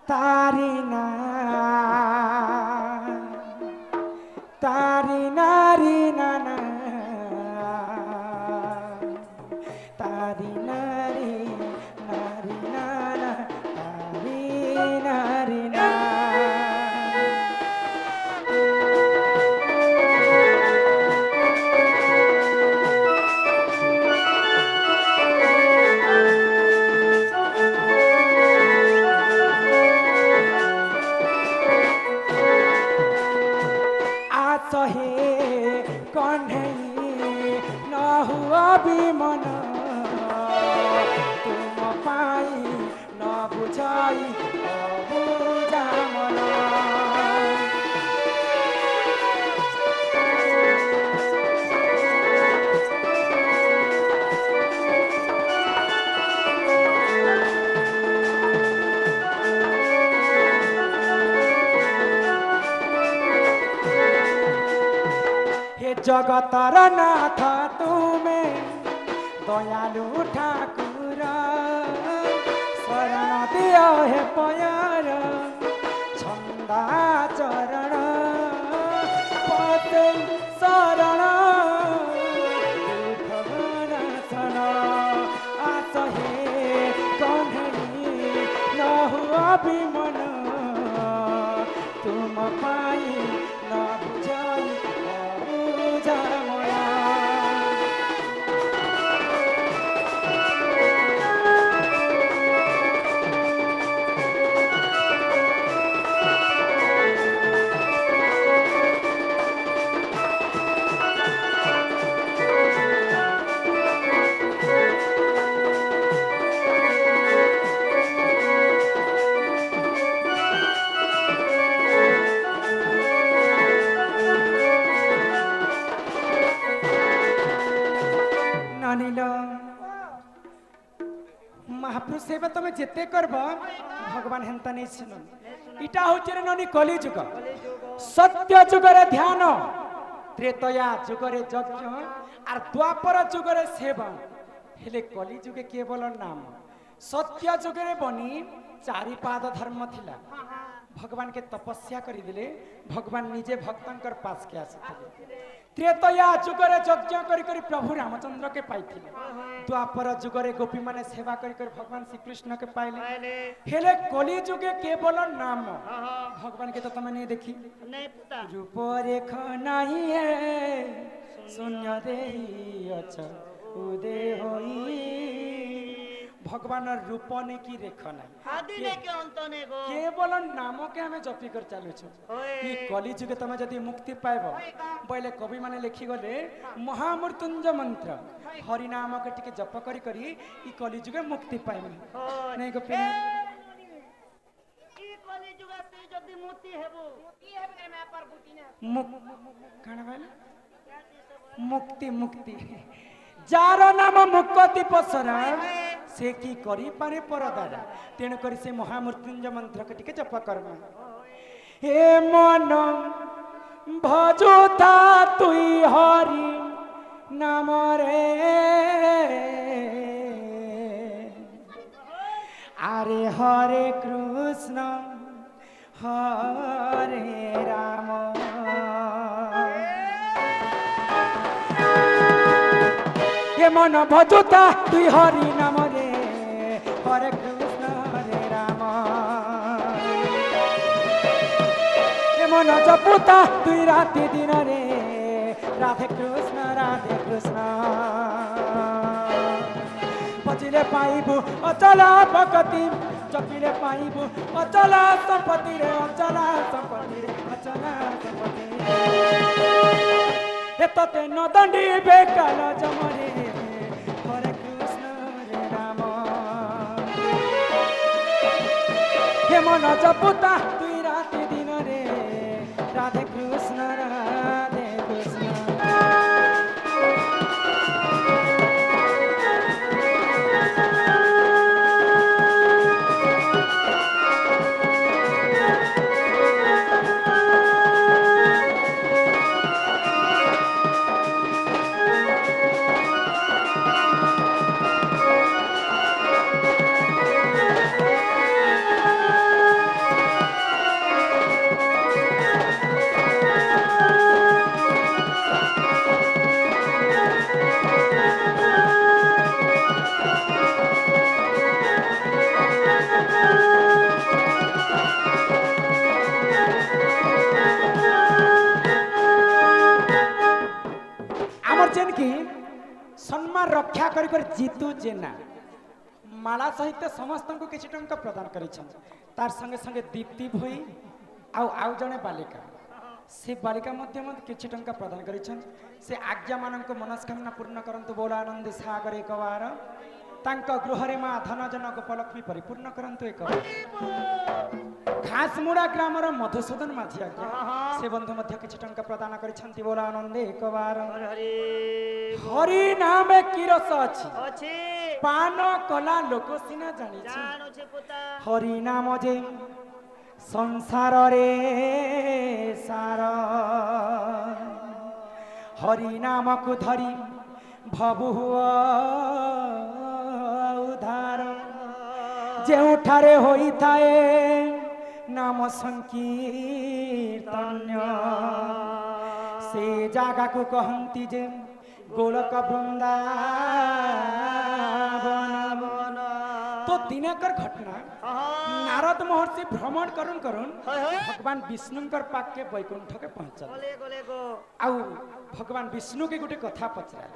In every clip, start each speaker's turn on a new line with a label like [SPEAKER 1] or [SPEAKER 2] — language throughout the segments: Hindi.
[SPEAKER 1] तारी ना तारी नारी नाना तारी नारी नारी नाना तारी नारी ना सहे कन्हई न हुआ भी मन तुम पाई न बुझाई बुझा मन जगतर नाथ तुमे दयालु ठाकुर शरण दियो हे पयर छंदा चरण पते शरण दुखनाशन आस हे कन्हई न हुआ भी मन तुम पाई न बुझाई महाप्रभु सेवा तुम जिते करब भगवान हेन्ता नहीं सुन इटा होचे रे ननी कली जुग सत्य जुगरे ध्यान त्रेतया जुगरे यज्ञ आर द्वापर जुगरे सेवा हेले कली जुगे केवल नाम सत्य जुगरे बनी चारि पाद धर्म थिला भगवान के तपस्या करी दिले भगवान निजे भक्तंकर पास के आसिथिले त्रेतया जुगरे यज्ञ करी करी प्रभु रामचंद्र के पाइथिले द्वापर जुगरे गोपी माने सेवा करी करी भगवान श्री कृष्ण के पाइले हेले कली जुगे केवल नाम भगवान के तो तमे नहीं देखी नहीं पता रूप रेख नहीं है शून्य देही अछ उदय होई भगवान रूप ने की रेख नहीं केवल नाम के हमें जपी कर चलु ये कली जुगे तुम जदि मुक्ति पाइब बोले कवि माने लिखि गले महामृत्युंजय मंत्र हरि नाम के टिके जप करी करी ई कली जुगे मुक्ति पाइब नहीं गोपी ई कली जुगे से जदि मुक्ति हेबो मैं पर बुटी ना काना भाई मुक्ति मुक्ति जार नाम मुक्ति पसरा से की करी पारे परदारा तेणु करी से महामृत्युंजय मंत्र के टिके जप करबा हे मन भजुता तुई हरि नाम रे आरे हरे कृष्ण हरे राम ये मन भजुता तुई हरि नाम रे हरे कृष्ण हरे राम ये मन जपुता तुई राति दिन रे राधे कृष्ण पचिले पाइबु अचला भक्ति जपिले पाइबु अचला संपत्ति रे अचला संपत्ति रे अचला संपत्ति एतते नदंडी बेकाल जमरे हरे कृष्ण रे राम हे मन जपुता तुई राति दिन रे राधे कृष्ण राधे कृष्ण रक्षा कर जीतु जेना माला सहित समस्त को किसी टंका प्रदान करिछन तार संगे संगे दीप्ति भई आउ जने बालिका से बालिका मध्य किसी टंका प्रदान करिछन से आज्ञा मानक मनस्कामना पूर्ण करंतु बोला आनंद सागर एक बार तांका गृहरे मां धनजन गोपलक्ष्मी परिपूर्ण करंतु एक खासमुड़ा ग्रामर मधुसूदन माझी आज्ञा से बंधु मध्य किसी टंका प्रदान करिछंती बोला आनंद एक बार हरि नाम की रस अछि पान कला लोक सिना जानी हरि नाम जे संसार रे सार हरि नाम को धरी भबु उधार जेउठारे होई थाए नाम संकीर्तन्य से जागा को कहंती जे गोलक वृंदावन तो दिनकर घटना नारद महर्षि भ्रमण करुन भगवान विष्णुकर पाके वैकुंठ के पहुंचल आउ भगवान विष्णु के गोटे कथा पचरा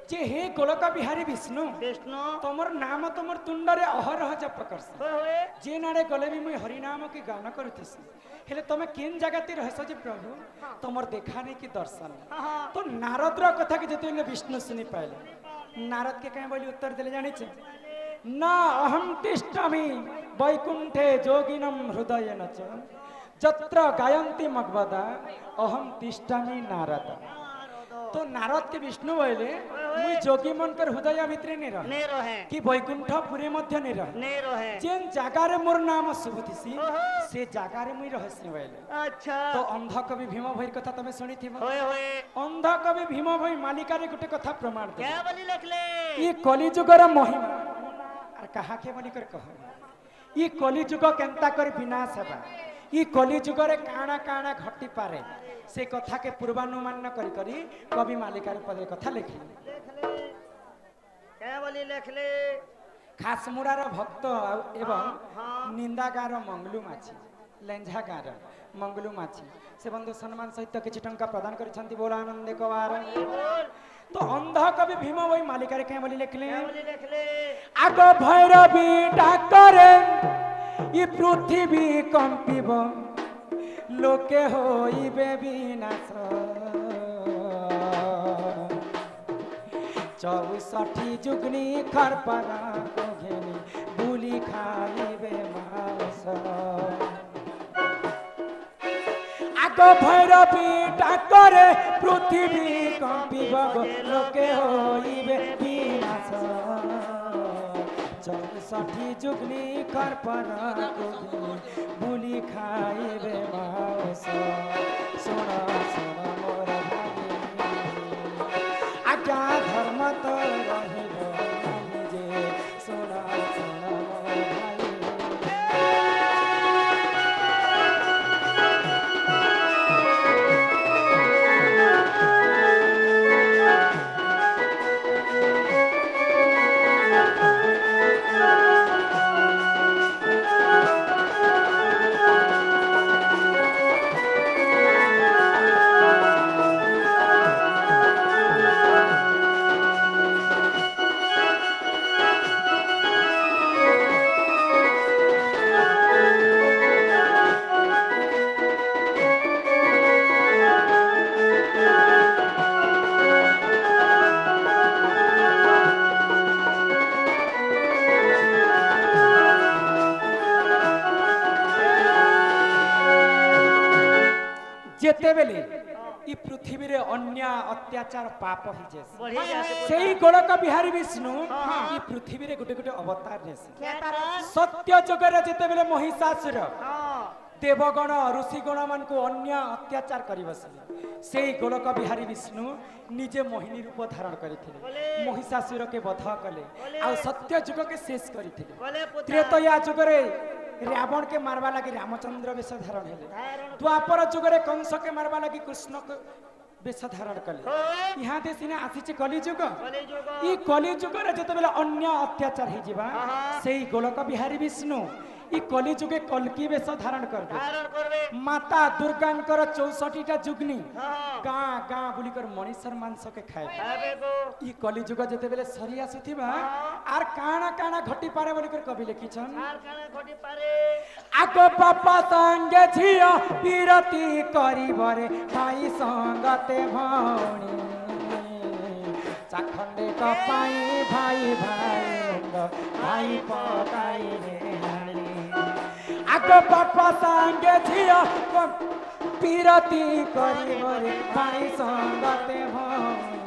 [SPEAKER 1] जे हे गोलक बिहारी विष्णु तमर नाम तमर तुंड रे अहरह जप करसी जे नारे गले भी मुई हरि नाम के गान करथिसी हेले तमे केन जगती रहस जे प्रभु तमर देखा नहीं कि दर्शन तो नारद रो कथा के जते विष्णु सुनी पाइले नारद के कहे बोली उत्तर देले जानि छे ना अहम तिष्ठामि वैकुंठे जोगिनम हृदयेन च जत्र गायन्ति मगवदा अहम तिष्ठामि नारद तो नारद के विष्णु बोले मुई जोगी मन कर हृदय भितरे ने रहे कि वैकुंठ पुरे मध्य ने रहे जेन जागा रे मोर नाम सुबुथिसी से जागा रे मुई रहस्य बोले अच्छा तो अंध कवि भीम भई कथा तमे सुनी थिबो अंध कवि भीम भई मालिका रे गुटे कथा प्रमाण दे क्या बोली लिखले ई कली जुगर महिमा और कहा के बोली कर कह ई कली जुग केनता कर विनाश हेबा ई कली जुगरे काना काना घटी पारे से कथा के पूर्वानुमान करी कवि मालिका पदे कथा लिखले क्या बोली लिखले खासमुड़ार भक्त एवं निंदा गाँव मंगलू माछी लेंझा गाँव मंगलू माछी से बंधु सम्मान सहित किछि टंका प्रदान करिसंती बोला आनंद कवार तो अंध कवि भीम वही मालिका रे क्या बोली लिखले आग भैरवी डाकरे ई पृथ्वी कंपिब लोके होइबे विनाश 64 जुगनी खरपरा को घेनी बुली खाइबे मांस आग भैरवी डाकरे पृथ्वी कंपिब लोके होइबे विनाश 64 जुगनी खरपरा को घेनी बुली खाइबे मांस सुना सुना मोर भाई आज्ञा धर्म तो रहिब जे सुना सुना मोर भाई जेते बेले ई पृथ्वी रे अन्याय अत्याचार पाप ही जैसे सेही गोलक बिहारी विष्णु ई पृथ्वी रे गुटे गुटे अवतार जैसे सत्य जगरे जेते बेले महिषासुर देवगण ऋषिगण मान को अन्याय अत्याचार करि बसले सेही गोलक बिहारी विष्णु निजे मोहिनी रूप धारण करिथिले महिषासुर के वध कले आ सत्य जुग के शेष करिथिले त्रेतया जुगरे रावण के मारवा लगी रामचंद्र वेश धारण हेले द्वापर जुगरे कंस के मारवा लगी कृष्ण के वेश धारण कले यहाँ दे सिने आसी कलिजुग ई कलिजुग रे जते बेले अन्य अत्याचार हे जिबा सेही गोलक बिहारी विष्णु इ कली जुगे कलकी बेश धारण करबे माता दुर्गांकर 64टा जुगनी गाँ गाँ बुलिकर मनीषर मांस के खाए इ कली जुग जते बेले सरी आसुथिबा आर काना काना घटी पारे बोलिकर कवि लिखिछन आको बापा संगे झिया पीरती करिबरे भाई संगते भौणी चाखंडे कपाई भाई भाई भाई पकाई रे आको बापा संगे झिया पीरती करिबरे भाई संगते भौणी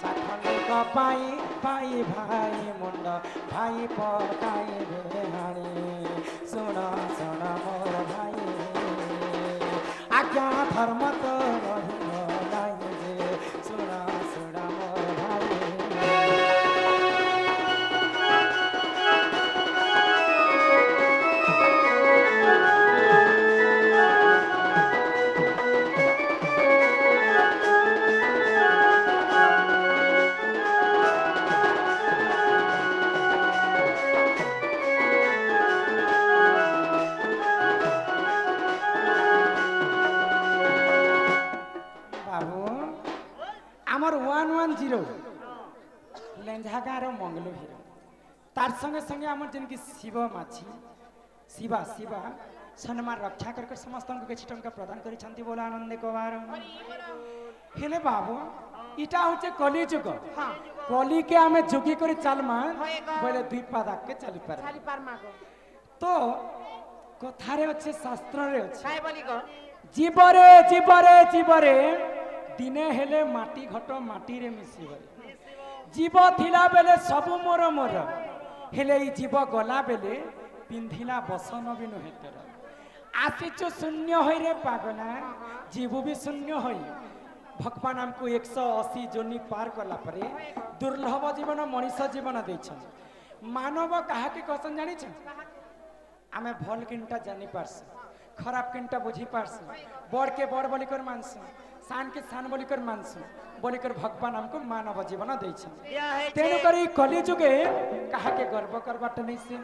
[SPEAKER 1] चाखंडे कपाई भाई भाई मुंड भाई पकाई रे हाणी सुन सुन मोर भाई आज्ञा धर्म तो रहिल नाही जे सुन सुन मोर भाई आमर 110 लेंझा गाँव मंगलो हिरो तार संगे संगे आमर जिनकी शिव माछी शिवा शिवा सम्मान रक्षा करके समस्त को किसी टंका प्रदान करिसंती बोला आनंद कबार हेले बाबू इटा होचे कली जुग कली के आमे जुगी करी चालमा बोले दुई पादा के चली पार तो कथारे अच्छे शास्त्र रे अच्छे काय बोली को जीवरे जीवरे जीवरे दिने हेले माटी घट माटी रे मिसिबरे जीव थिला बेले सब मोर मोर हेले ई जीव गला बेले पिंधिला बसन भी नुहे तेर आसीचु शून्य होई रे पागना जीव भी शून्य होई भगवान हमको 180 जोनी पार कला परे दुर्लभ जीवन मनीष जीवन दैछन मानव कहा के कसन जानि छ आमे भल किनटा जानि पारस खराब किनटा बुझी पारस बड़ के बड़ बोलिकर मानस सान के सान बोलिकर मानस बोलिकर भगवान हमको मानव जीवन दैछन तेनु करी कली जुगे कहा के गर्व करबाट नै से